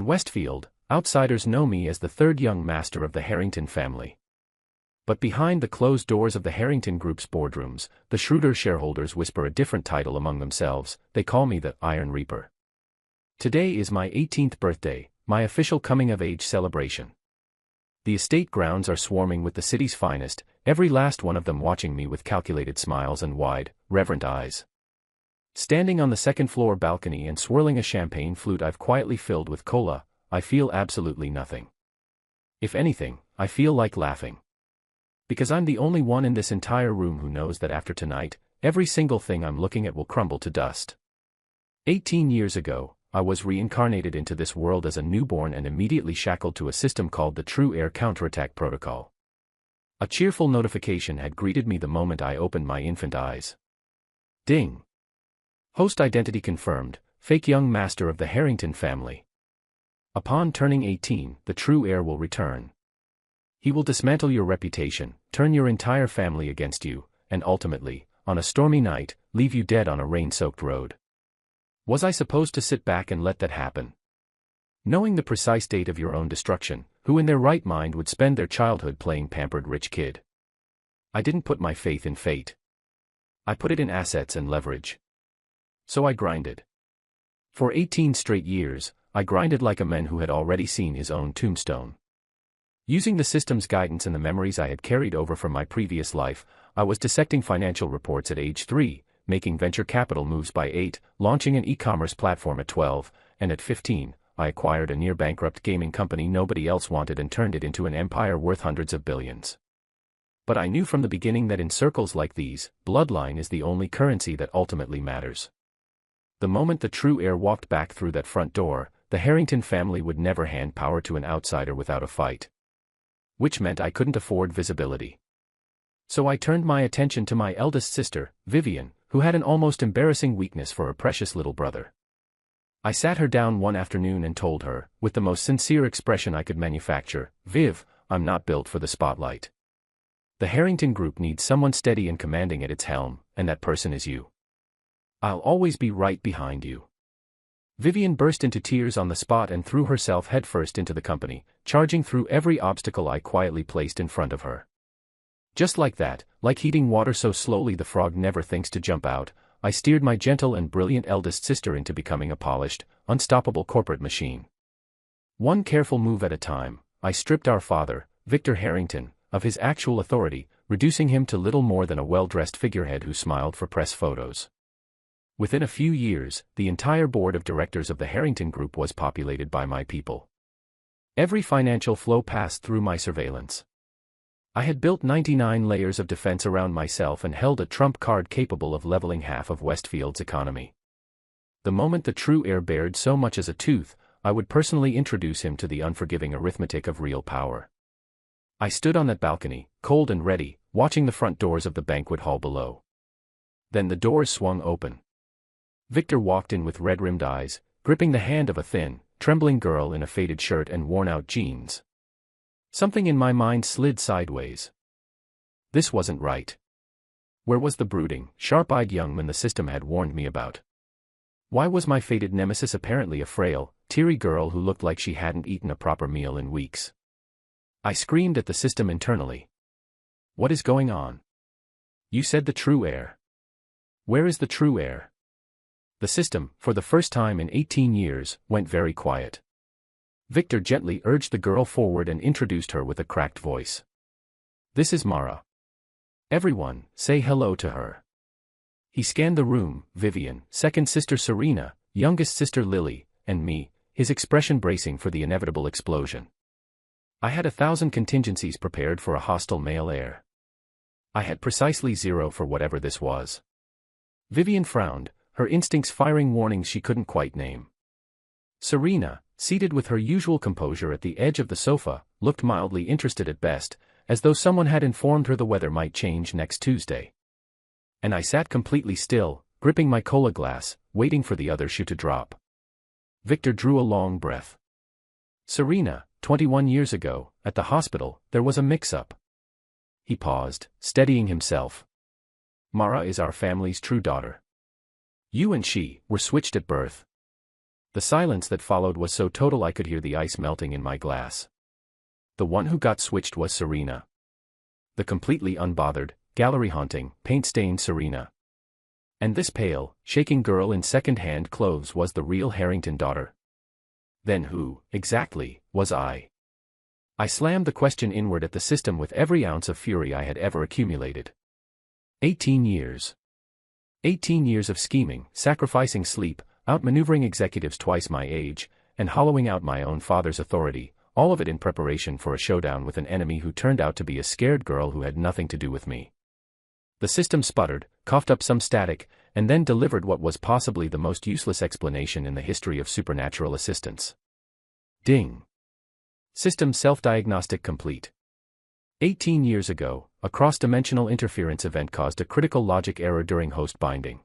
Westfield, outsiders know me as the third young master of the Harrington family. But behind the closed doors of the Harrington Group's boardrooms, the shrewder shareholders whisper a different title among themselves. They call me the Iron Reaper. Today is my 18th birthday, my official coming-of-age celebration. The estate grounds are swarming with the city's finest, every last one of them watching me with calculated smiles and wide, reverent eyes. Standing on the second-floor balcony and swirling a champagne flute I've quietly filled with cola, I feel absolutely nothing. If anything, I feel like laughing. Because I'm the only one in this entire room who knows that after tonight, every single thing I'm looking at will crumble to dust. 18 years ago, I was reincarnated into this world as a newborn and immediately shackled to a system called the True Air Counterattack Protocol. A cheerful notification had greeted me the moment I opened my infant eyes. Ding! Host identity confirmed, fake young master of the Harrington family. Upon turning 18, the True Heir will return. He will dismantle your reputation, turn your entire family against you, and ultimately, on a stormy night, leave you dead on a rain-soaked road. Was I supposed to sit back and let that happen? Knowing the precise date of your own destruction, who in their right mind would spend their childhood playing pampered rich kid? I didn't put my faith in fate. I put it in assets and leverage. So I grinded. For 18 straight years, I grinded like a man who had already seen his own tombstone. Using the system's guidance and the memories I had carried over from my previous life, I was dissecting financial reports at age 3, making venture capital moves by 8, launching an e-commerce platform at 12, and at 15, I acquired a near-bankrupt gaming company nobody else wanted and turned it into an empire worth hundreds of billions. But I knew from the beginning that in circles like these, bloodline is the only currency that ultimately matters. The moment the True Heir walked back through that front door, the Harrington family would never hand power to an outsider without a fight. Which meant I couldn't afford visibility. So I turned my attention to my eldest sister, Vivian, who had an almost embarrassing weakness for her precious little brother. I sat her down one afternoon and told her, with the most sincere expression I could manufacture, "Viv, I'm not built for the spotlight. The Harrington Group needs someone steady and commanding at its helm, and that person is you. I'll always be right behind you." Vivian burst into tears on the spot and threw herself headfirst into the company, charging through every obstacle I quietly placed in front of her. Just like that, like heating water so slowly the frog never thinks to jump out, I steered my gentle and brilliant eldest sister into becoming a polished, unstoppable corporate machine. One careful move at a time, I stripped our father, Victor Harrington, of his actual authority, reducing him to little more than a well-dressed figurehead who smiled for press photos. Within a few years, the entire board of directors of the Harrington Group was populated by my people. Every financial flow passed through my surveillance. I had built 99 layers of defense around myself and held a trump card capable of leveling half of Westfield's economy. The moment the True Heir bared so much as a tooth, I would personally introduce him to the unforgiving arithmetic of real power. I stood on that balcony, cold and ready, watching the front doors of the banquet hall below. Then the doors swung open. Victor walked in with red-rimmed eyes, gripping the hand of a thin, trembling girl in a faded shirt and worn-out jeans. Something in my mind slid sideways. This wasn't right. Where was the brooding, sharp-eyed young man the system had warned me about? Why was my fated nemesis apparently a frail, teary girl who looked like she hadn't eaten a proper meal in weeks? I screamed at the system internally. What is going on? You said the True Heir. Where is the True Heir? The system, for the first time in 18 years, went very quiet. Victor gently urged the girl forward and introduced her with a cracked voice. This is Mara. Everyone, say hello to her. He scanned the room, Vivian, second sister Serena, youngest sister Lily, and me, his expression bracing for the inevitable explosion. I had 1,000 contingencies prepared for a hostile male heir. I had precisely 0 for whatever this was. Vivian frowned, her instincts firing warnings she couldn't quite name. Serena, seated with her usual composure at the edge of the sofa, looked mildly interested at best, as though someone had informed her the weather might change next Tuesday. And I sat completely still, gripping my cola glass, waiting for the other shoe to drop. Victor drew a long breath. Serena, 21 years ago, at the hospital, there was a mix-up. He paused, steadying himself. Mara is our family's true daughter. You and she were switched at birth. The silence that followed was so total I could hear the ice melting in my glass. The one who got switched was Serena. The completely unbothered, gallery-haunting, paint-stained Serena. And this pale, shaking girl in second-hand clothes was the real Harrington daughter. Then who, exactly, was I? I slammed the question inward at the system with every ounce of fury I had ever accumulated. 18 years. 18 years of scheming, sacrificing sleep, outmaneuvering executives twice my age, and hollowing out my own father's authority, all of it in preparation for a showdown with an enemy who turned out to be a scared girl who had nothing to do with me. The system sputtered, coughed up some static, and then delivered what was possibly the most useless explanation in the history of supernatural assistance. Ding. System self-diagnostic complete. 18 years ago, a cross-dimensional interference event caused a critical logic error during host binding.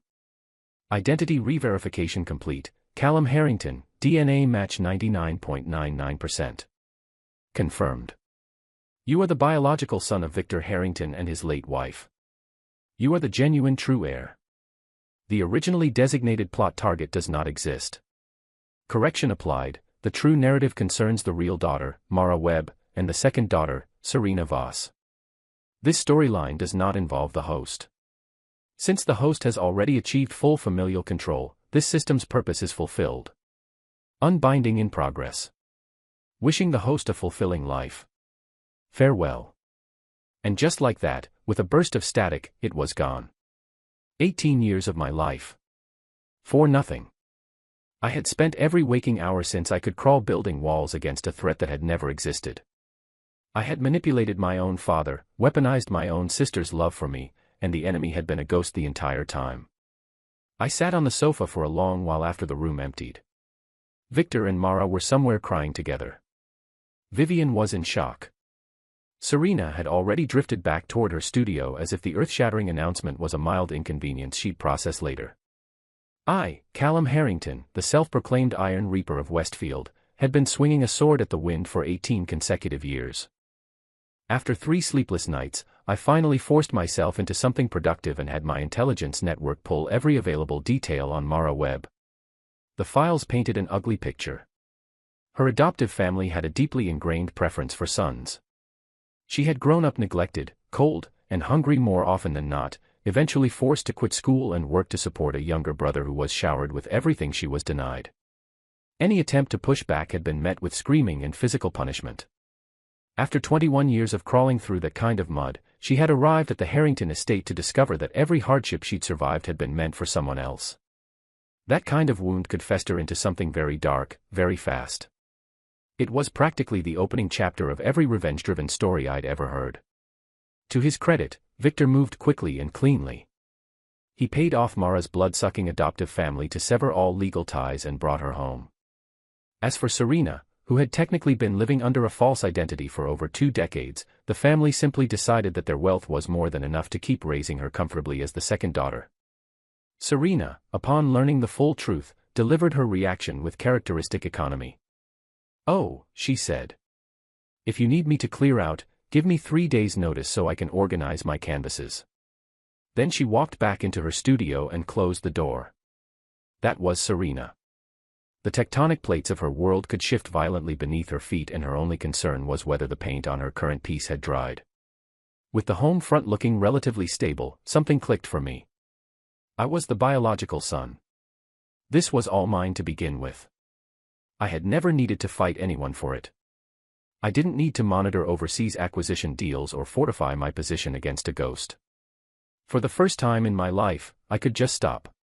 Identity re-verification complete. Callum Harrington, DNA match 99.99%. Confirmed. You are the biological son of Victor Harrington and his late wife. You are the genuine true heir. The originally designated plot target does not exist. Correction applied. The true narrative concerns the real daughter, Mara Webb, and the second daughter, Serena Voss. This storyline does not involve the host. Since the host has already achieved full familial control, this system's purpose is fulfilled. Unbinding in progress. Wishing the host a fulfilling life. Farewell. And just like that, with a burst of static, it was gone. 18 years of my life. For nothing. I had spent every waking hour since I could crawl building walls against a threat that had never existed. I had manipulated my own father, weaponized my own sister's love for me, and the enemy had been a ghost the entire time. I sat on the sofa for a long while after the room emptied. Victor and Mara were somewhere crying together. Vivian was in shock. Serena had already drifted back toward her studio as if the earth-shattering announcement was a mild inconvenience she'd process later. I, Callum Harrington, the self-proclaimed Iron Reaper of Westfield, had been swinging a sword at the wind for 18 consecutive years. After 3 sleepless nights, I finally forced myself into something productive and had my intelligence network pull every available detail on Mara Webb. The files painted an ugly picture. Her adoptive family had a deeply ingrained preference for sons. She had grown up neglected, cold, and hungry more often than not, eventually forced to quit school and work to support a younger brother who was showered with everything she was denied. Any attempt to push back had been met with screaming and physical punishment. After 21 years of crawling through that kind of mud, she had arrived at the Harrington estate to discover that every hardship she'd survived had been meant for someone else. That kind of wound could fester into something very dark, very fast. It was practically the opening chapter of every revenge-driven story I'd ever heard. To his credit, Victor moved quickly and cleanly. He paid off Mara's blood-sucking adoptive family to sever all legal ties and brought her home. As for Serena, who had technically been living under a false identity for over 2 decades, the family simply decided that their wealth was more than enough to keep raising her comfortably as the second daughter. Serena, upon learning the full truth, delivered her reaction with characteristic economy. "Oh," she said. "If you need me to clear out, give me 3 days' notice so I can organize my canvases." Then she walked back into her studio and closed the door. That was Serena. The tectonic plates of her world could shift violently beneath her feet, and her only concern was whether the paint on her current piece had dried. With the home front looking relatively stable, something clicked for me. I was the biological son. This was all mine to begin with. I had never needed to fight anyone for it. I didn't need to monitor overseas acquisition deals or fortify my position against a ghost. For the first time in my life, I could just stop.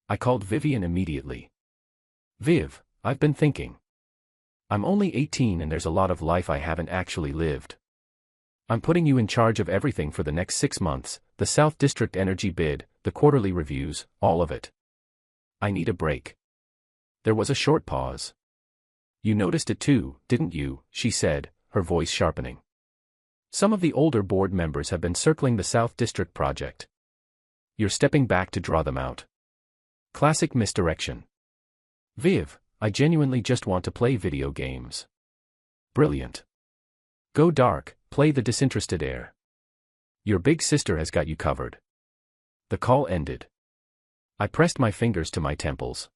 I called Vivian immediately. "Viv, I've been thinking. I'm only 18 and there's a lot of life I haven't actually lived. I'm putting you in charge of everything for the next 6 months, the South District energy bid, the quarterly reviews, all of it. I need a break." There was a short pause. "You noticed it too, didn't you?" she said, her voice sharpening. "Some of the older board members have been circling the South District project. You're stepping back to draw them out. Classic misdirection. Viv, I genuinely just want to play video games." "Brilliant. Go dark, play the disinterested heir. Your big sister has got you covered." The call ended. I pressed my fingers to my temples.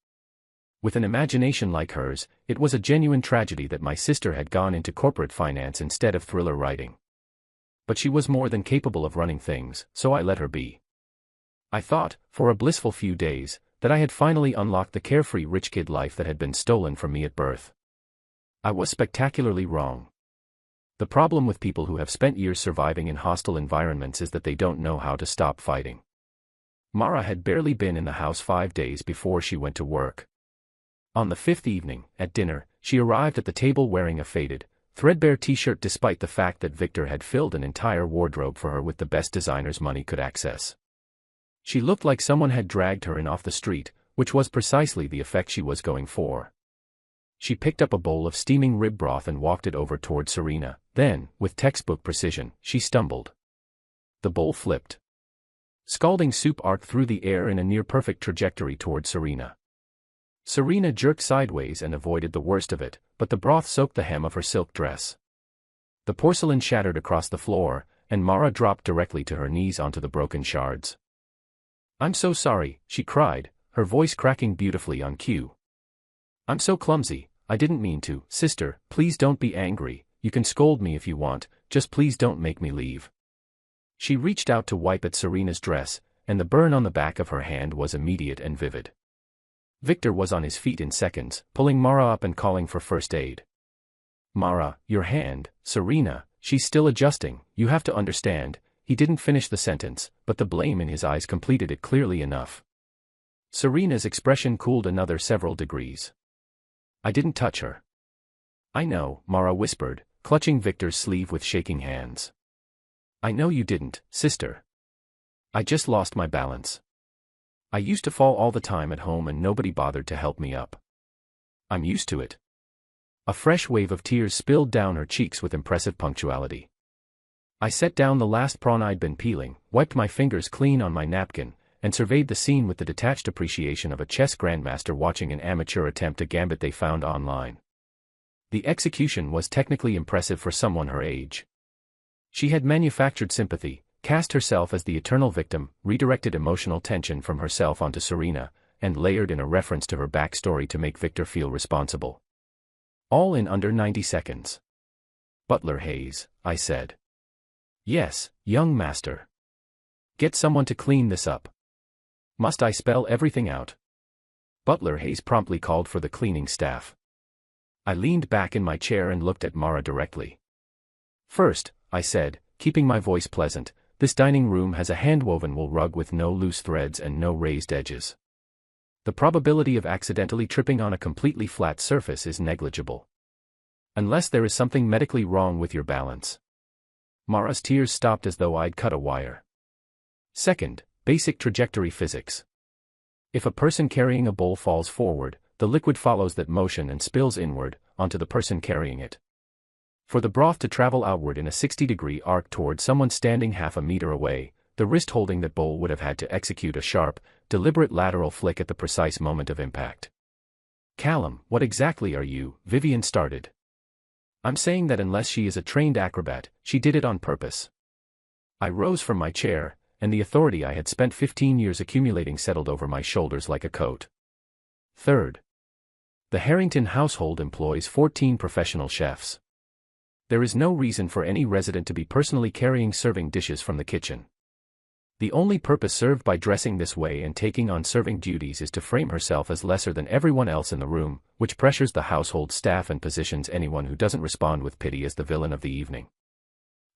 With an imagination like hers, it was a genuine tragedy that my sister had gone into corporate finance instead of thriller writing. But she was more than capable of running things, so I let her be. I thought, for a blissful few days, that I had finally unlocked the carefree rich kid life that had been stolen from me at birth. I was spectacularly wrong. The problem with people who have spent years surviving in hostile environments is that they don't know how to stop fighting. Mara had barely been in the house 5 days before she went to work. On the 5th evening, at dinner, she arrived at the table wearing a faded, threadbare t-shirt despite the fact that Victor had filled an entire wardrobe for her with the best designers money could access. She looked like someone had dragged her in off the street, which was precisely the effect she was going for. She picked up a bowl of steaming rib broth and walked it over toward Serena, then, with textbook precision, she stumbled. The bowl flipped. Scalding soup arced through the air in a near-perfect trajectory toward Serena. Serena jerked sideways and avoided the worst of it, but the broth soaked the hem of her silk dress. The porcelain shattered across the floor, and Mara dropped directly to her knees onto the broken shards. "I'm so sorry," she cried, her voice cracking beautifully on cue. "I'm so clumsy, I didn't mean to. Sister, please don't be angry, you can scold me if you want, just please don't make me leave." She reached out to wipe at Serena's dress, and the burn on the back of her hand was immediate and vivid. Victor was on his feet in seconds, pulling Mara up and calling for first aid. "Mara, your hand." "Serena, she's still adjusting, you have to understand." He didn't finish the sentence, but the blame in his eyes completed it clearly enough. Serena's expression cooled another several degrees. "I didn't touch her." "I know," Mara whispered, clutching Victor's sleeve with shaking hands. "I know you didn't, sister. I just lost my balance. I used to fall all the time at home and nobody bothered to help me up. I'm used to it." A fresh wave of tears spilled down her cheeks with impressive punctuality. I set down the last prawn I'd been peeling, wiped my fingers clean on my napkin, and surveyed the scene with the detached appreciation of a chess grandmaster watching an amateur attempt a gambit they found online. The execution was technically impressive for someone her age. She had manufactured sympathy, cast herself as the eternal victim, redirected emotional tension from herself onto Serena, and layered in a reference to her backstory to make Victor feel responsible. All in under 90 seconds. "Butler Hayes," I said. "Yes, young master. Get someone to clean this up." "Must I spell everything out?" Butler Hayes promptly called for the cleaning staff. I leaned back in my chair and looked at Mara directly. "First," I said, keeping my voice pleasant, "this dining room has a hand-woven wool rug with no loose threads and no raised edges. The probability of accidentally tripping on a completely flat surface is negligible. Unless there is something medically wrong with your balance." Mara's tears stopped as though I'd cut a wire. "Second, basic trajectory physics. If a person carrying a bowl falls forward, the liquid follows that motion and spills inward, onto the person carrying it. For the broth to travel outward in a 60-degree arc toward someone standing half a meter away, the wrist holding that bowl would have had to execute a sharp, deliberate lateral flick at the precise moment of impact." "Callum, what exactly are you?" Vivian started. "I'm saying that unless she is a trained acrobat, she did it on purpose." I rose from my chair, and the authority I had spent 15 years accumulating settled over my shoulders like a coat. "Third, the Harrington household employs 14 professional chefs. There is no reason for any resident to be personally carrying serving dishes from the kitchen. The only purpose served by dressing this way and taking on serving duties is to frame herself as lesser than everyone else in the room, which pressures the household staff and positions anyone who doesn't respond with pity as the villain of the evening."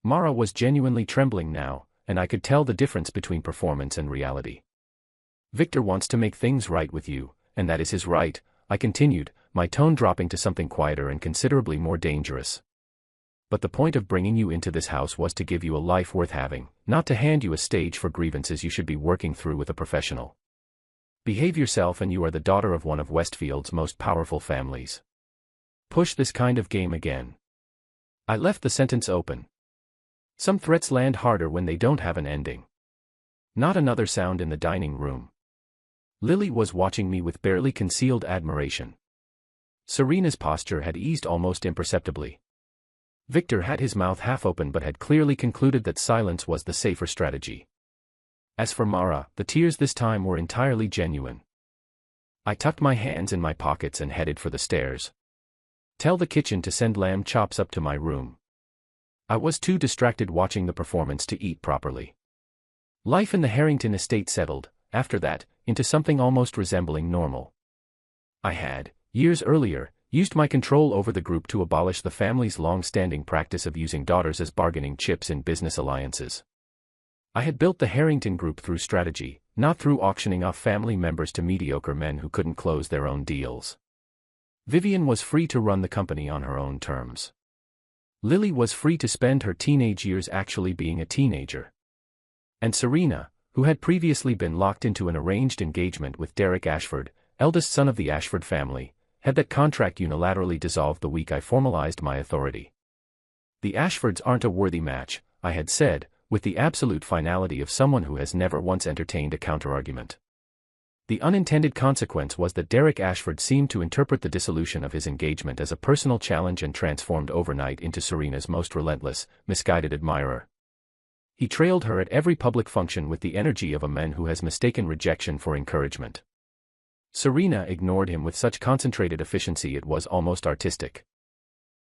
Mara was genuinely trembling now, and I could tell the difference between performance and reality. "Victor wants to make things right with you, and that is his right," I continued, my tone dropping to something quieter and considerably more dangerous. "But the point of bringing you into this house was to give you a life worth having, not to hand you a stage for grievances you should be working through with a professional. Behave yourself and you are the daughter of one of Westfield's most powerful families. Push this kind of game again." I left the sentence open. Some threats land harder when they don't have an ending. Not another sound in the dining room. Lily was watching me with barely concealed admiration. Serena's posture had eased almost imperceptibly. Victor had his mouth half open but had clearly concluded that silence was the safer strategy. As for Mara, the tears this time were entirely genuine. I tucked my hands in my pockets and headed for the stairs. Tell the kitchen to send lamb chops up to my room. I was too distracted watching the performance to eat properly. Life in the Harrington estate settled, after that, into something almost resembling normal. I had, years earlier, used my control over the group to abolish the family's long-standing practice of using daughters as bargaining chips in business alliances. I had built the Harrington Group through strategy, not through auctioning off family members to mediocre men who couldn't close their own deals. Vivian was free to run the company on her own terms. Lily was free to spend her teenage years actually being a teenager. And Serena, who had previously been locked into an arranged engagement with Derek Ashford, eldest son of the Ashford family, had that contract unilaterally dissolved the week I formalized my authority. The Ashfords aren't a worthy match, I had said, with the absolute finality of someone who has never once entertained a counterargument. The unintended consequence was that Derek Ashford seemed to interpret the dissolution of his engagement as a personal challenge and transformed overnight into Serena's most relentless, misguided admirer. He trailed her at every public function with the energy of a man who has mistaken rejection for encouragement. Serena ignored him with such concentrated efficiency it was almost artistic.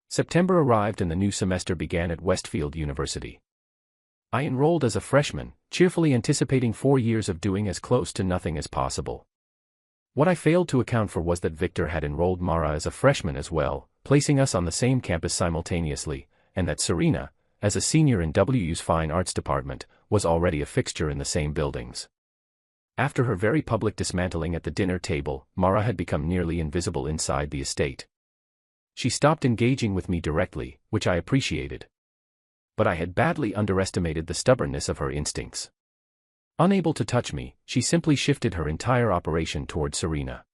September arrived and the new semester began at Westfield University. I enrolled as a freshman, cheerfully anticipating 4 years of doing as close to nothing as possible. What I failed to account for was that Victor had enrolled Mara as a freshman as well, placing us on the same campus simultaneously, and that Serena, as a senior in WU's Fine Arts Department, was already a fixture in the same buildings. After her very public dismantling at the dinner table, Mara had become nearly invisible inside the estate. She stopped engaging with me directly, which I appreciated. But I had badly underestimated the stubbornness of her instincts. Unable to touch me, she simply shifted her entire operation toward Serena.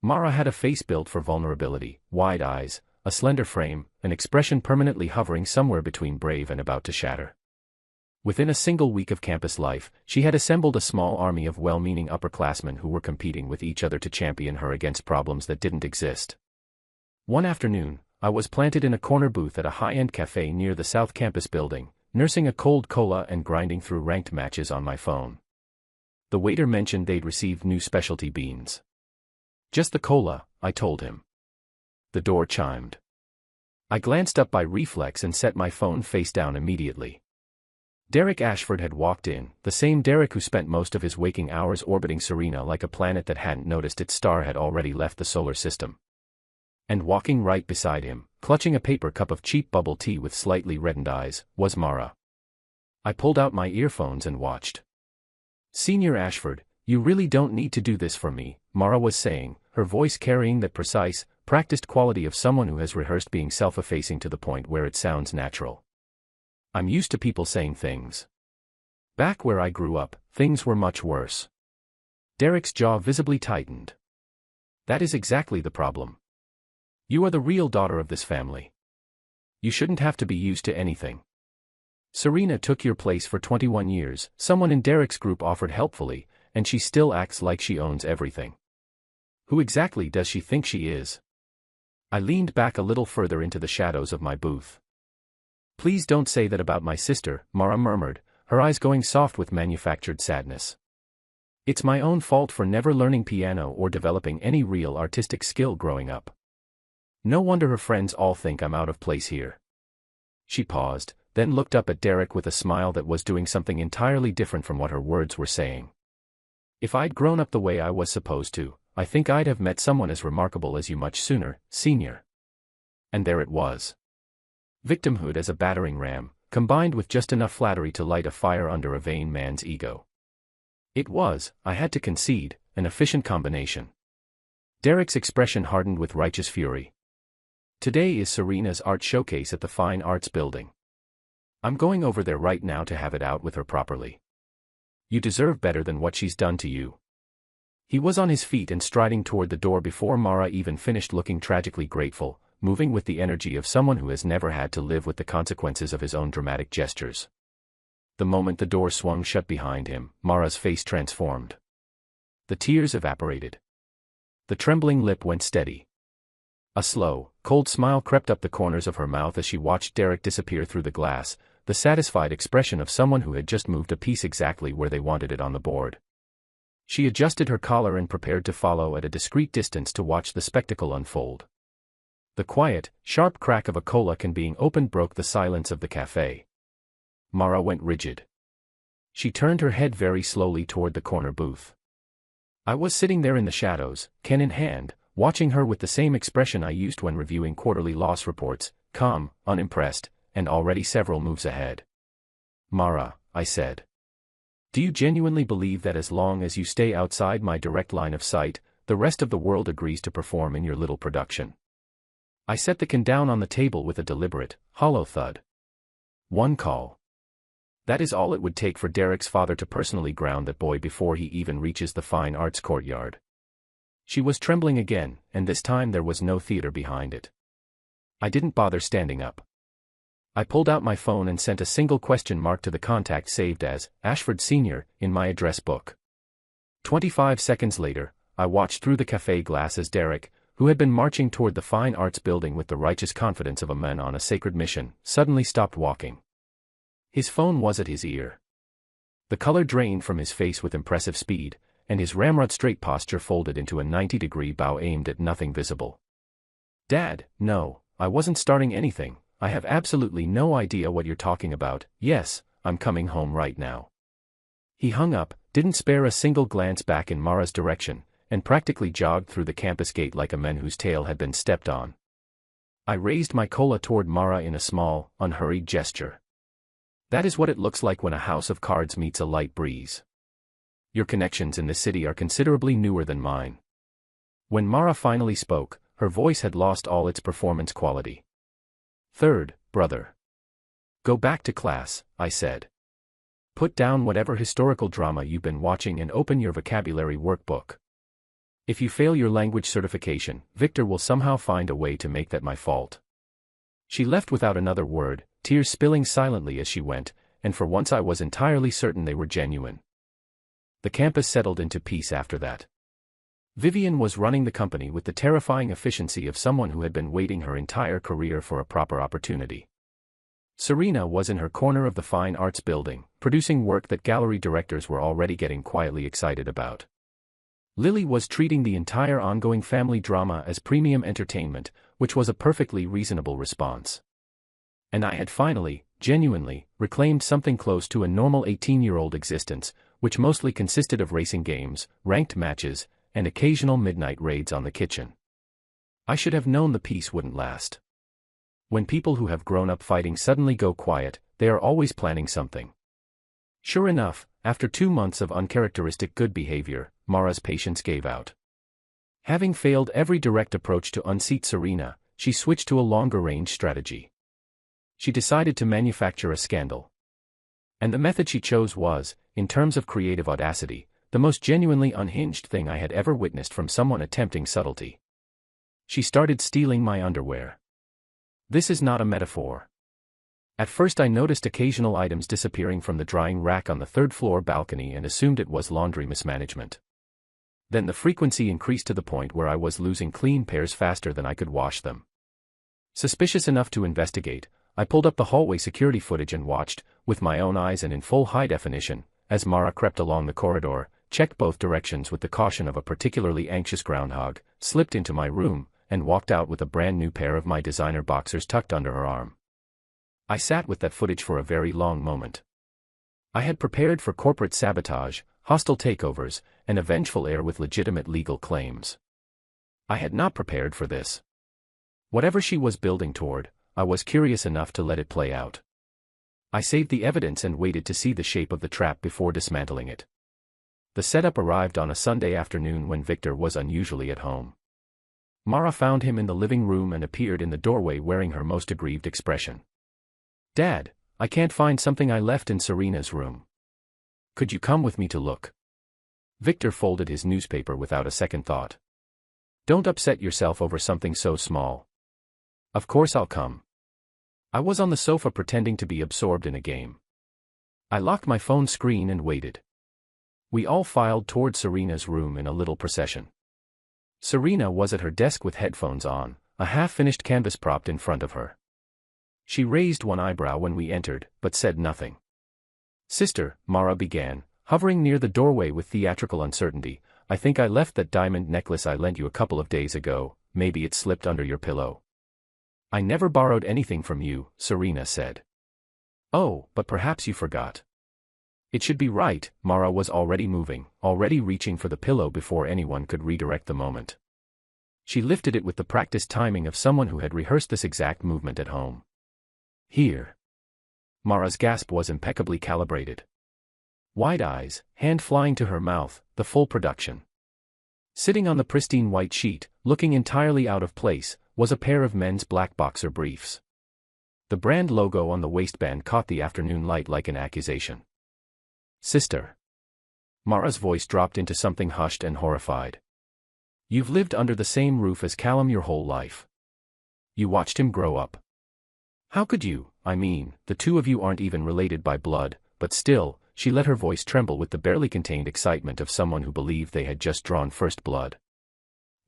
Mara had a face built for vulnerability, wide eyes, a slender frame, an expression permanently hovering somewhere between brave and about to shatter. Within a single week of campus life, she had assembled a small army of well-meaning upperclassmen who were competing with each other to champion her against problems that didn't exist. One afternoon, I was planted in a corner booth at a high-end cafe near the South Campus building, nursing a cold cola and grinding through ranked matches on my phone. The waiter mentioned they'd received new specialty beans. Just the cola, I told him. The door chimed. I glanced up by reflex and set my phone face down immediately. Derek Ashford had walked in, the same Derek who spent most of his waking hours orbiting Serena like a planet that hadn't noticed its star had already left the solar system. And walking right beside him, clutching a paper cup of cheap bubble tea with slightly reddened eyes, was Mara. I pulled out my earphones and watched. "Senior Ashford, you really don't need to do this for me," Mara was saying, her voice carrying that precise, practiced quality of someone who has rehearsed being self-effacing to the point where it sounds natural. "I'm used to people saying things. Back where I grew up, things were much worse." Derek's jaw visibly tightened. "That is exactly the problem. You are the real daughter of this family. You shouldn't have to be used to anything. Serena took your place for 21 years, someone in Derek's group offered helpfully, and she still acts like she owns everything. Who exactly does she think she is?" I leaned back a little further into the shadows of my booth. "Please don't say that about my sister," Mara murmured, her eyes going soft with manufactured sadness. "It's my own fault for never learning piano or developing any real artistic skill growing up. No wonder her friends all think I'm out of place here." She paused, then looked up at Derek with a smile that was doing something entirely different from what her words were saying. "If I'd grown up the way I was supposed to, I think I'd have met someone as remarkable as you much sooner, senior." And there it was. Victimhood as a battering ram, combined with just enough flattery to light a fire under a vain man's ego. It was, I had to concede, an efficient combination. Derek's expression hardened with righteous fury. "Today is Serena's art showcase at the Fine Arts Building. I'm going over there right now to have it out with her properly. You deserve better than what she's done to you." He was on his feet and striding toward the door before Mara even finished, looking tragically grateful, moving with the energy of someone who has never had to live with the consequences of his own dramatic gestures. The moment the door swung shut behind him, Mara's face transformed. The tears evaporated. The trembling lip went steady. A slow, cold smile crept up the corners of her mouth as she watched Derek disappear through the glass, the satisfied expression of someone who had just moved a piece exactly where they wanted it on the board. She adjusted her collar and prepared to follow at a discreet distance to watch the spectacle unfold. The quiet, sharp crack of a cola can being opened broke the silence of the cafe. Mara went rigid. She turned her head very slowly toward the corner booth. I was sitting there in the shadows, pen in hand, watching her with the same expression I used when reviewing quarterly loss reports, calm, unimpressed, and already several moves ahead. Mara, I said. Do you genuinely believe that as long as you stay outside my direct line of sight, the rest of the world agrees to perform in your little production? I set the can down on the table with a deliberate, hollow thud. One call. That is all it would take for Derek's father to personally ground that boy before he even reaches the fine arts courtyard. She was trembling again, and this time there was no theater behind it. I didn't bother standing up. I pulled out my phone and sent a single question mark to the contact saved as Ashford Sr. in my address book. 25 seconds later, I watched through the cafe glass as Derek, who had been marching toward the fine arts building with the righteous confidence of a man on a sacred mission, suddenly stopped walking. His phone was at his ear. The color drained from his face with impressive speed, and his ramrod straight posture folded into a 90-degree bow aimed at nothing visible. Dad, no, I wasn't starting anything. I have absolutely no idea what you're talking about. Yes, I'm coming home right now. He hung up, didn't spare a single glance back in Mara's direction, and practically jogged through the campus gate like a man whose tail had been stepped on. I raised my cola toward Mara in a small, unhurried gesture. That is what it looks like when a house of cards meets a light breeze. Your connections in this city are considerably newer than mine. When Mara finally spoke, her voice had lost all its performance quality. Third, brother. Go back to class, I said. Put down whatever historical drama you've been watching and open your vocabulary workbook. If you fail your language certification, Victor will somehow find a way to make that my fault. She left without another word, tears spilling silently as she went, and for once I was entirely certain they were genuine. The campus settled into peace after that. Vivian was running the company with the terrifying efficiency of someone who had been waiting her entire career for a proper opportunity. Serena was in her corner of the fine arts building, producing work that gallery directors were already getting quietly excited about. Lily was treating the entire ongoing family drama as premium entertainment, which was a perfectly reasonable response. And I had finally, genuinely, reclaimed something close to a normal 18-year-old existence, which mostly consisted of racing games, ranked matches, and occasional midnight raids on the kitchen. I should have known the peace wouldn't last. When people who have grown up fighting suddenly go quiet, they are always planning something. Sure enough, after 2 months of uncharacteristic good behavior, Mara's patience gave out. Having failed every direct approach to unseat Serena, she switched to a longer-range strategy. She decided to manufacture a scandal. And the method she chose was, in terms of creative audacity, the most genuinely unhinged thing I had ever witnessed from someone attempting subtlety. She started stealing my underwear. This is not a metaphor. At first I noticed occasional items disappearing from the drying rack on the third-floor balcony and assumed it was laundry mismanagement. Then the frequency increased to the point where I was losing clean pairs faster than I could wash them. Suspicious enough to investigate, I pulled up the hallway security footage and watched, with my own eyes and in full high definition, as Mara crept along the corridor, checked both directions with the caution of a particularly anxious groundhog, slipped into my room, and walked out with a brand new pair of my designer boxers tucked under her arm. I sat with that footage for a very long moment. I had prepared for corporate sabotage, hostile takeovers, and a vengeful heir with legitimate legal claims. I had not prepared for this. Whatever she was building toward, I was curious enough to let it play out. I saved the evidence and waited to see the shape of the trap before dismantling it. The setup arrived on a Sunday afternoon when Victor was unusually at home. Mara found him in the living room and appeared in the doorway wearing her most aggrieved expression. Dad, I can't find something I left in Serena's room. Could you come with me to look? Victor folded his newspaper without a second thought. Don't upset yourself over something so small. Of course I'll come. I was on the sofa pretending to be absorbed in a game. I locked my phone screen and waited. We all filed toward Serena's room in a little procession. Serena was at her desk with headphones on, a half-finished canvas propped in front of her. She raised one eyebrow when we entered, but said nothing. Sister, Mara began, hovering near the doorway with theatrical uncertainty. I think I left that diamond necklace I lent you a couple of days ago, maybe it slipped under your pillow. I never borrowed anything from you, Serena said. Oh, but perhaps you forgot. It should be right, Mara was already moving, already reaching for the pillow before anyone could redirect the moment. She lifted it with the practiced timing of someone who had rehearsed this exact movement at home. Here. Mara's gasp was impeccably calibrated. Wide eyes, hand flying to her mouth, the full production. Sitting on the pristine white sheet, looking entirely out of place, was a pair of men's black boxer briefs. The brand logo on the waistband caught the afternoon light like an accusation. Sister. Mara's voice dropped into something hushed and horrified. You've lived under the same roof as Callum your whole life. You watched him grow up. How could you? I mean, the two of you aren't even related by blood, but still, she let her voice tremble with the barely contained excitement of someone who believed they had just drawn first blood.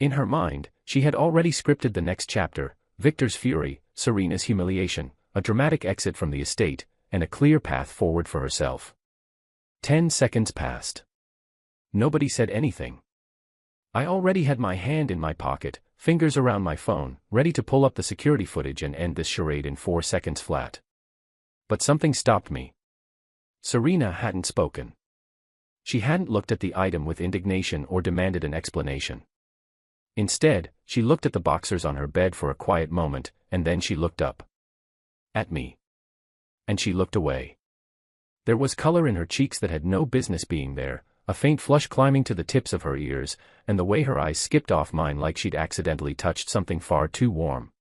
In her mind, she had already scripted the next chapter, Victor's fury, Serena's humiliation, a dramatic exit from the estate, and a clear path forward for herself. 10 seconds passed. Nobody said anything. I already had my hand in my pocket, fingers around my phone, ready to pull up the security footage and end this charade in 4 seconds flat. But something stopped me. Serena hadn't spoken. She hadn't looked at the item with indignation or demanded an explanation. Instead, she looked at the boxers on her bed for a quiet moment, and then she looked up. At me. And she looked away. There was color in her cheeks that had no business being there, a faint flush climbing to the tips of her ears, and the way her eyes skipped off mine like she'd accidentally touched something far too warm.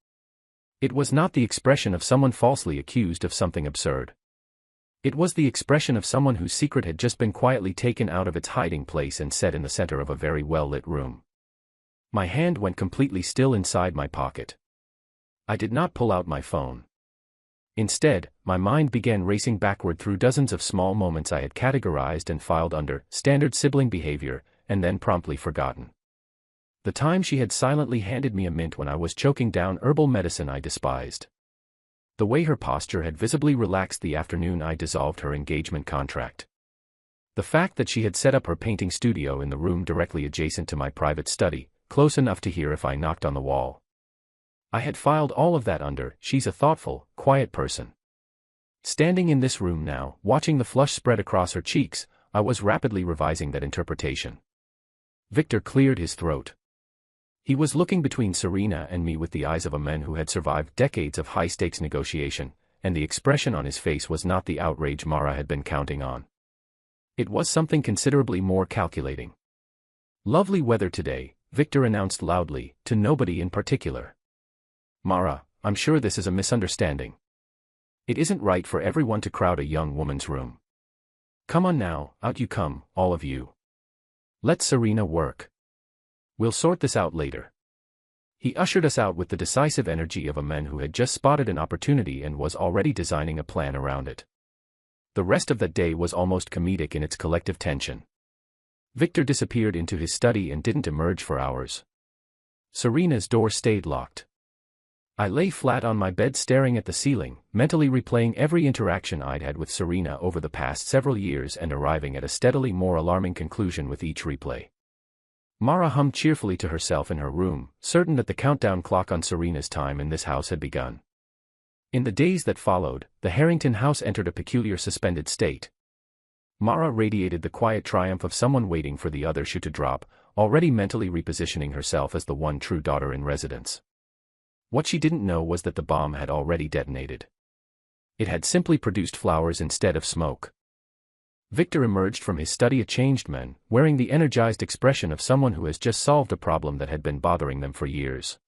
It was not the expression of someone falsely accused of something absurd. It was the expression of someone whose secret had just been quietly taken out of its hiding place and set in the center of a very well-lit room. My hand went completely still inside my pocket. I did not pull out my phone. Instead, my mind began racing backward through dozens of small moments I had categorized and filed under standard sibling behavior, and then promptly forgotten. The time she had silently handed me a mint when I was choking down herbal medicine I despised. The way her posture had visibly relaxed the afternoon I dissolved her engagement contract. The fact that she had set up her painting studio in the room directly adjacent to my private study, close enough to hear if I knocked on the wall. I had filed all of that under, she's a thoughtful, quiet person. Standing in this room now, watching the flush spread across her cheeks, I was rapidly revising that interpretation. Victor cleared his throat. He was looking between Serena and me with the eyes of a man who had survived decades of high-stakes negotiation, and the expression on his face was not the outrage Mara had been counting on. It was something considerably more calculating. Lovely weather today, Victor announced loudly, to nobody in particular. Mara, I'm sure this is a misunderstanding. It isn't right for everyone to crowd a young woman's room. Come on now, out you come, all of you. Let Serena work. We'll sort this out later. He ushered us out with the decisive energy of a man who had just spotted an opportunity and was already designing a plan around it. The rest of that day was almost comedic in its collective tension. Victor disappeared into his study and didn't emerge for hours. Serena's door stayed locked. I lay flat on my bed staring at the ceiling, mentally replaying every interaction I'd had with Serena over the past several years and arriving at a steadily more alarming conclusion with each replay. Mara hummed cheerfully to herself in her room, certain that the countdown clock on Serena's time in this house had begun. In the days that followed, the Harrington house entered a peculiar suspended state. Mara radiated the quiet triumph of someone waiting for the other shoe to drop, already mentally repositioning herself as the one true daughter in residence. What she didn't know was that the bomb had already detonated. It had simply produced flowers instead of smoke. Victor emerged from his study a changed man, wearing the energized expression of someone who has just solved a problem that had been bothering them for years.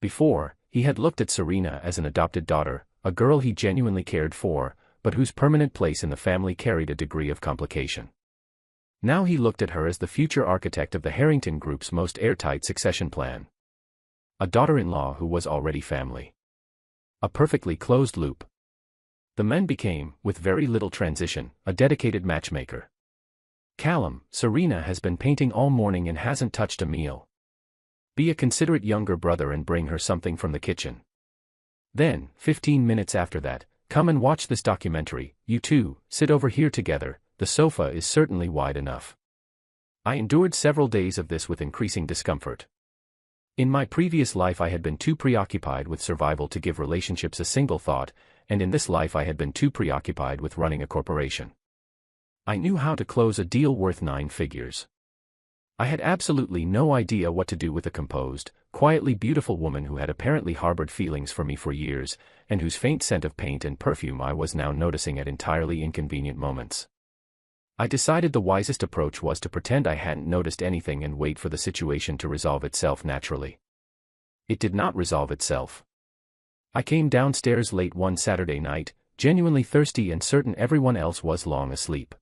Before, he had looked at Serena as an adopted daughter, a girl he genuinely cared for, but whose permanent place in the family carried a degree of complication. Now he looked at her as the future architect of the Harrington Group's most airtight succession plan. A daughter-in-law who was already family. A perfectly closed loop. The man became, with very little transition, a dedicated matchmaker. Callum, Serena has been painting all morning and hasn't touched a meal. Be a considerate younger brother and bring her something from the kitchen. Then, 15 minutes after that, come and watch this documentary, you two, sit over here together, the sofa is certainly wide enough. I endured several days of this with increasing discomfort. In my previous life I had been too preoccupied with survival to give relationships a single thought, and in this life I had been too preoccupied with running a corporation. I knew how to close a deal worth 9 figures. I had absolutely no idea what to do with a composed, quietly beautiful woman who had apparently harbored feelings for me for years, and whose faint scent of paint and perfume I was now noticing at entirely inconvenient moments. I decided the wisest approach was to pretend I hadn't noticed anything and wait for the situation to resolve itself naturally. It did not resolve itself. I came downstairs late one Saturday night, genuinely thirsty and certain everyone else was long asleep.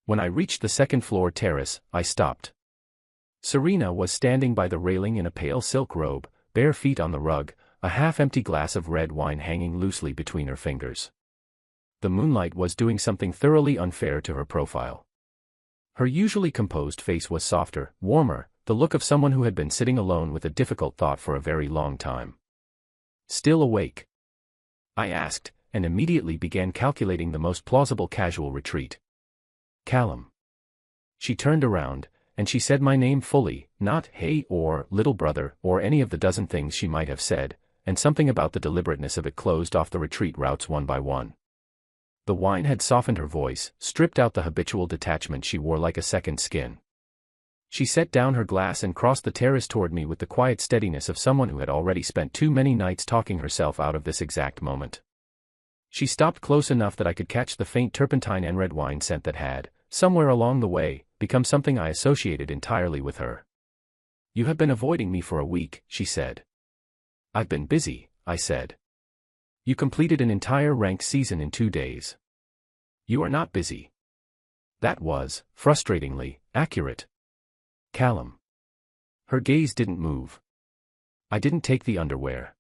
When I reached the second-floor terrace, I stopped. Serena was standing by the railing in a pale silk robe, bare feet on the rug, a half-empty glass of red wine hanging loosely between her fingers. The moonlight was doing something thoroughly unfair to her profile. Her usually composed face was softer, warmer, the look of someone who had been sitting alone with a difficult thought for a very long time. "Still awake?" I asked, and immediately began calculating the most plausible casual retreat. "Callum." She turned around, and she said my name fully, not "hey" or "little brother" or any of the dozen things she might have said, and something about the deliberateness of it closed off the retreat routes one by one. The wine had softened her voice, stripped out the habitual detachment she wore like a second skin. She set down her glass and crossed the terrace toward me with the quiet steadiness of someone who had already spent too many nights talking herself out of this exact moment. She stopped close enough that I could catch the faint turpentine and red wine scent that had, somewhere along the way, become something I associated entirely with her. "You have been avoiding me for a week," she said. "I've been busy," I said. "You completed an entire ranked season in 2 days. You are not busy." That was, frustratingly, accurate. "Callum." Her gaze didn't move. "I didn't take the underwear."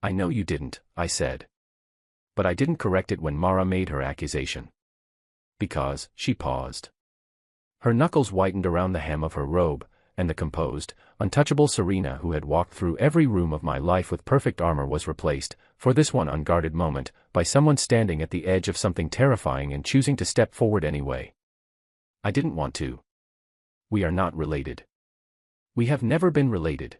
"I know you didn't," I said. But I didn't correct it when Mara made her accusation. "Because," she paused. Her knuckles whitened around the hem of her robe, and the composed, untouchable Serena who had walked through every room of my life with perfect armor was replaced, for this one unguarded moment, by someone standing at the edge of something terrifying and choosing to step forward anyway. "I didn't want to. We are not related. We have never been related.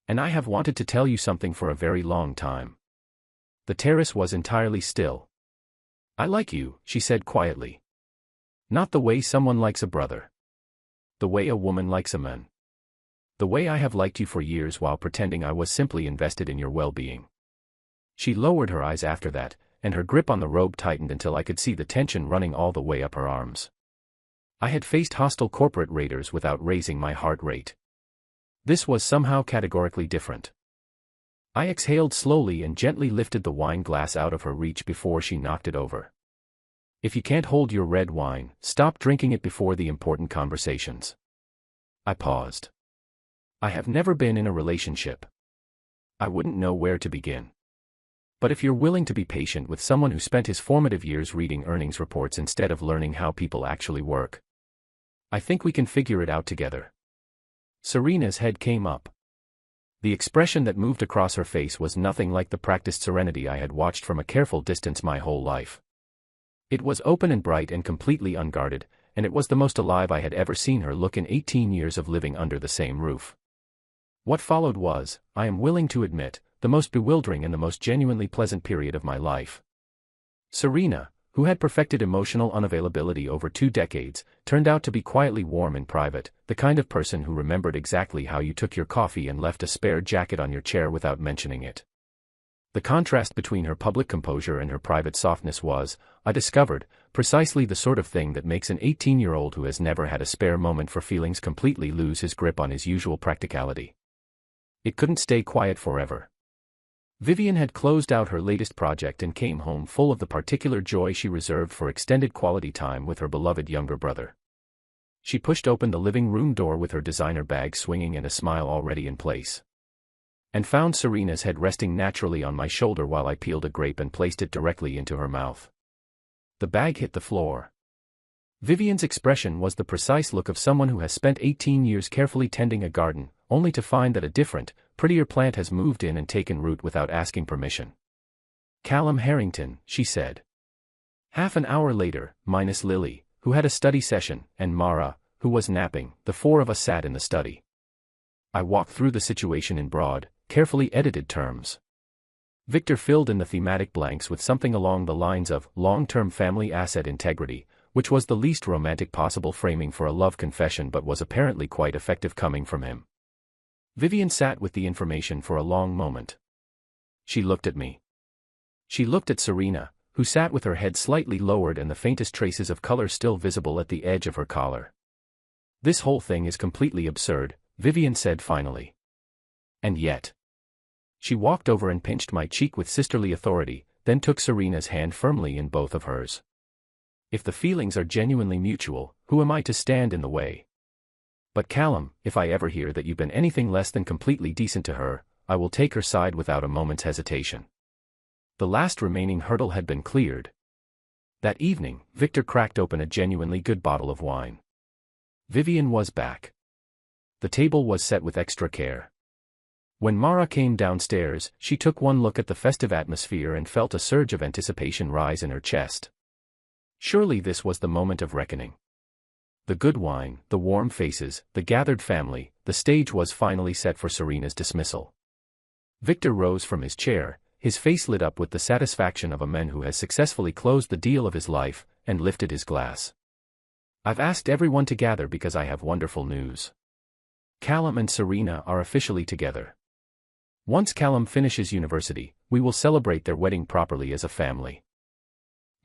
And I have wanted to tell you something for a very long time." The terrace was entirely still. "I like you," she said quietly. "Not the way someone likes a brother. The way a woman likes a man. The way I have liked you for years while pretending I was simply invested in your well-being." She lowered her eyes after that, and her grip on the robe tightened until I could see the tension running all the way up her arms. I had faced hostile corporate raiders without raising my heart rate. This was somehow categorically different. I exhaled slowly and gently lifted the wine glass out of her reach before she knocked it over. "If you can't hold your red wine, stop drinking it before the important conversations." I paused. I have never been in a relationship. I wouldn't know where to begin. But if you're willing to be patient with someone who spent his formative years reading earnings reports instead of learning how people actually work, I think we can figure it out together. Serena's head came up. The expression that moved across her face was nothing like the practiced serenity I had watched from a careful distance my whole life. It was open and bright and completely unguarded, and it was the most alive I had ever seen her look in 18 years of living under the same roof. What followed was, I am willing to admit, the most bewildering and the most genuinely pleasant period of my life. Serena, who had perfected emotional unavailability over 2 decades, turned out to be quietly warm in private, the kind of person who remembered exactly how you took your coffee and left a spare jacket on your chair without mentioning it. The contrast between her public composure and her private softness was, I discovered, precisely the sort of thing that makes an 18-year-old who has never had a spare moment for feelings completely lose his grip on his usual practicality. It couldn't stay quiet forever. Vivian had closed out her latest project and came home full of the particular joy she reserved for extended quality time with her beloved younger brother. She pushed open the living room door with her designer bag swinging and a smile already in place, and found Serena's head resting naturally on my shoulder while I peeled a grape and placed it directly into her mouth. The bag hit the floor. Vivian's expression was the precise look of someone who has spent 18 years carefully tending a garden, only to find that a different, prettier plant has moved in and taken root without asking permission. "Callum Harrington," she said. Half an hour later, minus Lily, who had a study session, and Mara, who was napping, the four of us sat in the study. I walked through the situation in broad, carefully edited terms. Victor filled in the thematic blanks with something along the lines of long-term family asset integrity, which was the least romantic possible framing for a love confession but was apparently quite effective coming from him. Vivian sat with the information for a long moment. She looked at me. She looked at Serena, who sat with her head slightly lowered and the faintest traces of color still visible at the edge of her collar. "This whole thing is completely absurd," Vivian said finally. "And yet." She walked over and pinched my cheek with sisterly authority, then took Serena's hand firmly in both of hers. "If the feelings are genuinely mutual, who am I to stand in the way? But Callum, if I ever hear that you've been anything less than completely decent to her, I will take her side without a moment's hesitation." The last remaining hurdle had been cleared. That evening, Victor cracked open a genuinely good bottle of wine. Vivian was back. The table was set with extra care. When Mara came downstairs, she took one look at the festive atmosphere and felt a surge of anticipation rise in her chest. Surely this was the moment of reckoning. The good wine, the warm faces, the gathered family, the stage was finally set for Serena's dismissal. Victor rose from his chair, his face lit up with the satisfaction of a man who has successfully closed the deal of his life, and lifted his glass. "I've asked everyone to gather because I have wonderful news. Callum and Serena are officially together. Once Callum finishes university, we will celebrate their wedding properly as a family."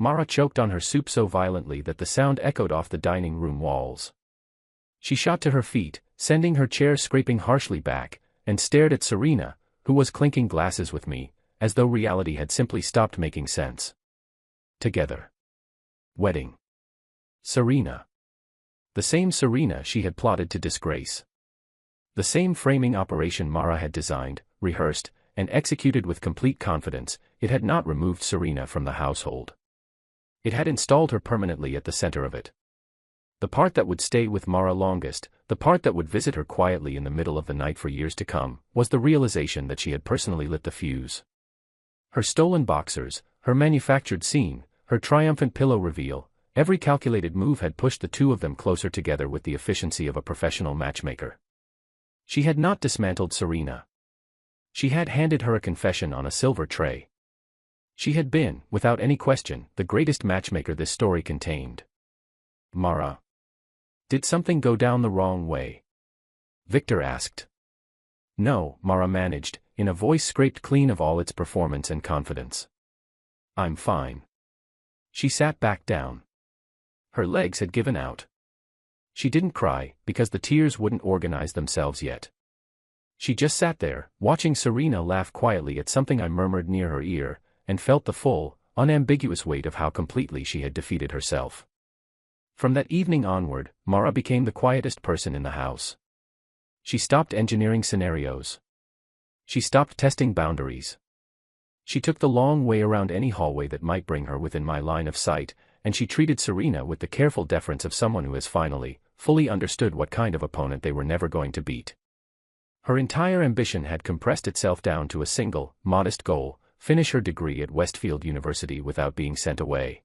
Mara choked on her soup so violently that the sound echoed off the dining room walls. She shot to her feet, sending her chair scraping harshly back, and stared at Serena, who was clinking glasses with me, as though reality had simply stopped making sense. Together. Wedding. Serena. The same Serena she had plotted to disgrace. The same framing operation Mara had designed, rehearsed, and executed with complete confidence. It had not removed Serena from the household. It had installed her permanently at the center of it. The part that would stay with Mara longest, the part that would visit her quietly in the middle of the night for years to come, was the realization that she had personally lit the fuse. Her stolen boxers, her manufactured scene, her triumphant pillow reveal, every calculated move had pushed the two of them closer together with the efficiency of a professional matchmaker. She had not dismantled Serena. She had handed her a confession on a silver tray. She had been, without any question, the greatest matchmaker this story contained. "Mara. Did something go down the wrong way?" Victor asked. "No," Mara managed, in a voice scraped clean of all its performance and confidence. "I'm fine." She sat back down. Her legs had given out. She didn't cry, because the tears wouldn't organize themselves yet. She just sat there, watching Serena laugh quietly at something I murmured near her ear, and felt the full, unambiguous weight of how completely she had defeated herself. From that evening onward, Mara became the quietest person in the house. She stopped engineering scenarios. She stopped testing boundaries. She took the long way around any hallway that might bring her within my line of sight, and she treated Serena with the careful deference of someone who has finally, fully understood what kind of opponent they were never going to beat. Her entire ambition had compressed itself down to a single, modest goal: finish her degree at Westfield University without being sent away.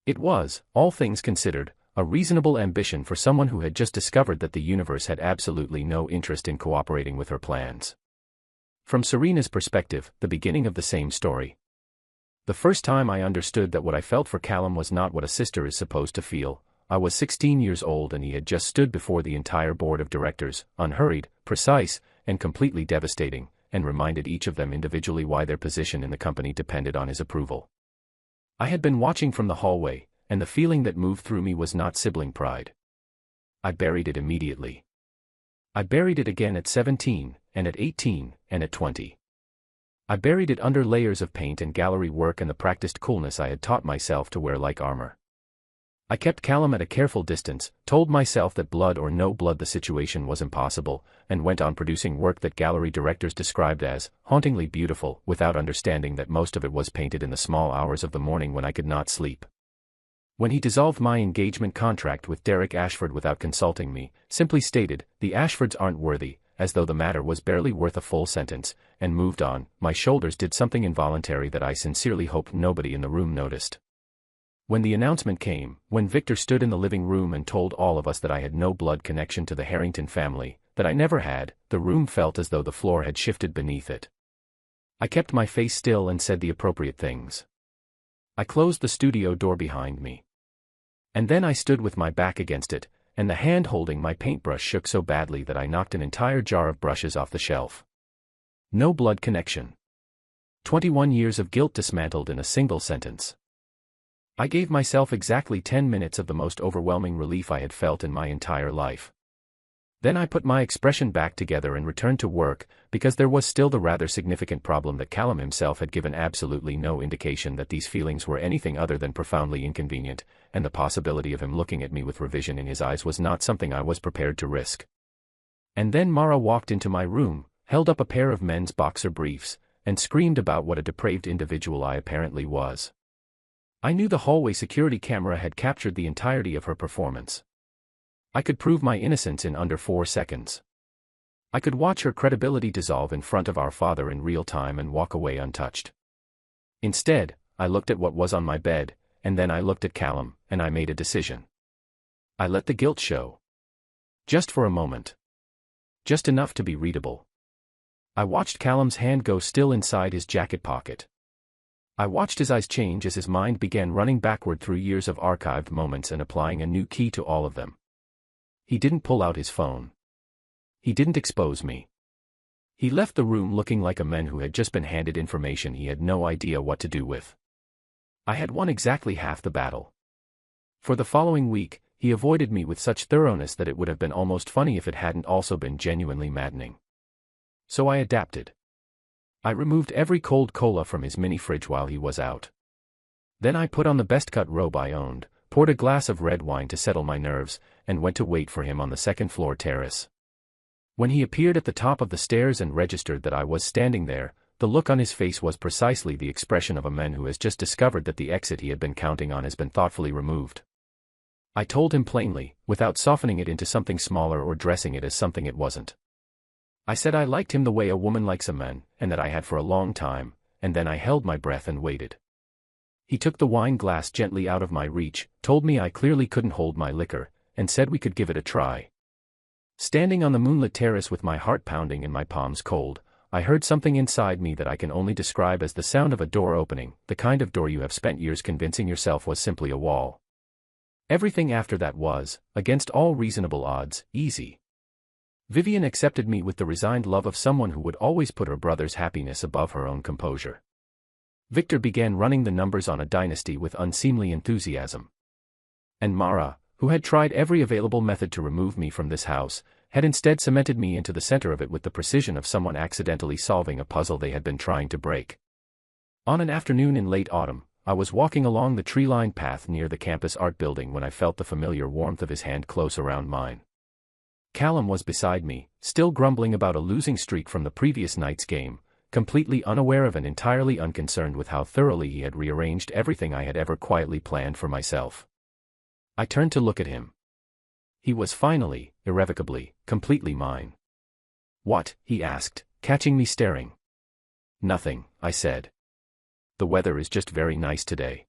It was, all things considered, a reasonable ambition for someone who had just discovered that the universe had absolutely no interest in cooperating with her plans. From Serena's perspective, the beginning of the same story. The first time I understood that what I felt for Callum was not what a sister is supposed to feel, I was 16 years old and he had just stood before the entire board of directors, unhurried, precise, and completely devastating, and reminded each of them individually why their position in the company depended on his approval. I had been watching from the hallway, and the feeling that moved through me was not sibling pride. I buried it immediately. I buried it again at 17, and at 18, and at 20. I buried it under layers of paint and gallery work and the practiced coolness I had taught myself to wear like armor. I kept Callum at a careful distance, told myself that blood or no blood the situation was impossible, and went on producing work that gallery directors described as hauntingly beautiful, without understanding that most of it was painted in the small hours of the morning when I could not sleep. When he dissolved my engagement contract with Derek Ashford without consulting me, simply stated, "The Ashfords aren't worthy," as though the matter was barely worth a full sentence, and moved on, my shoulders did something involuntary that I sincerely hoped nobody in the room noticed. When the announcement came, when Victor stood in the living room and told all of us that I had no blood connection to the Harrington family, that I never had, the room felt as though the floor had shifted beneath it. I kept my face still and said the appropriate things. I closed the studio door behind me. And then I stood with my back against it, and the hand holding my paintbrush shook so badly that I knocked an entire jar of brushes off the shelf. No blood connection. 21 years of guilt dismantled in a single sentence. I gave myself exactly 10 minutes of the most overwhelming relief I had felt in my entire life. Then I put my expression back together and returned to work, because there was still the rather significant problem that Callum himself had given absolutely no indication that these feelings were anything other than profoundly inconvenient, and the possibility of him looking at me with revision in his eyes was not something I was prepared to risk. And then Mara walked into my room, held up a pair of men's boxer briefs, and screamed about what a depraved individual I apparently was. I knew the hallway security camera had captured the entirety of her performance. I could prove my innocence in under 4 seconds. I could watch her credibility dissolve in front of our father in real time and walk away untouched. Instead, I looked at what was on my bed, and then I looked at Callum, and I made a decision. I let the guilt show. Just for a moment. Just enough to be readable. I watched Callum's hand go still inside his jacket pocket. I watched his eyes change as his mind began running backward through years of archived moments and applying a new key to all of them. He didn't pull out his phone. He didn't expose me. He left the room looking like a man who had just been handed information he had no idea what to do with. I had won exactly half the battle. For the following week, he avoided me with such thoroughness that it would have been almost funny if it hadn't also been genuinely maddening. So I adapted. I removed every cold cola from his mini fridge while he was out. Then I put on the best-cut robe I owned, poured a glass of red wine to settle my nerves, and went to wait for him on the second-floor terrace. When he appeared at the top of the stairs and registered that I was standing there, the look on his face was precisely the expression of a man who has just discovered that the exit he had been counting on has been thoughtfully removed. I told him plainly, without softening it into something smaller or dressing it as something it wasn't. I said I liked him the way a woman likes a man, and that I had for a long time, and then I held my breath and waited. He took the wine glass gently out of my reach, told me I clearly couldn't hold my liquor, and said we could give it a try. Standing on the moonlit terrace with my heart pounding and my palms cold, I heard something inside me that I can only describe as the sound of a door opening, the kind of door you have spent years convincing yourself was simply a wall. Everything after that was, against all reasonable odds, easy. Vivian accepted me with the resigned love of someone who would always put her brother's happiness above her own composure. Victor began running the numbers on a dynasty with unseemly enthusiasm. And Mara, who had tried every available method to remove me from this house, had instead cemented me into the center of it with the precision of someone accidentally solving a puzzle they had been trying to break. On an afternoon in late autumn, I was walking along the tree-lined path near the campus art building when I felt the familiar warmth of his hand close around mine. Callum was beside me, still grumbling about a losing streak from the previous night's game, completely unaware of and entirely unconcerned with how thoroughly he had rearranged everything I had ever quietly planned for myself. I turned to look at him. He was finally, irrevocably, completely mine. "What?" he asked, catching me staring. "Nothing," I said. "The weather is just very nice today."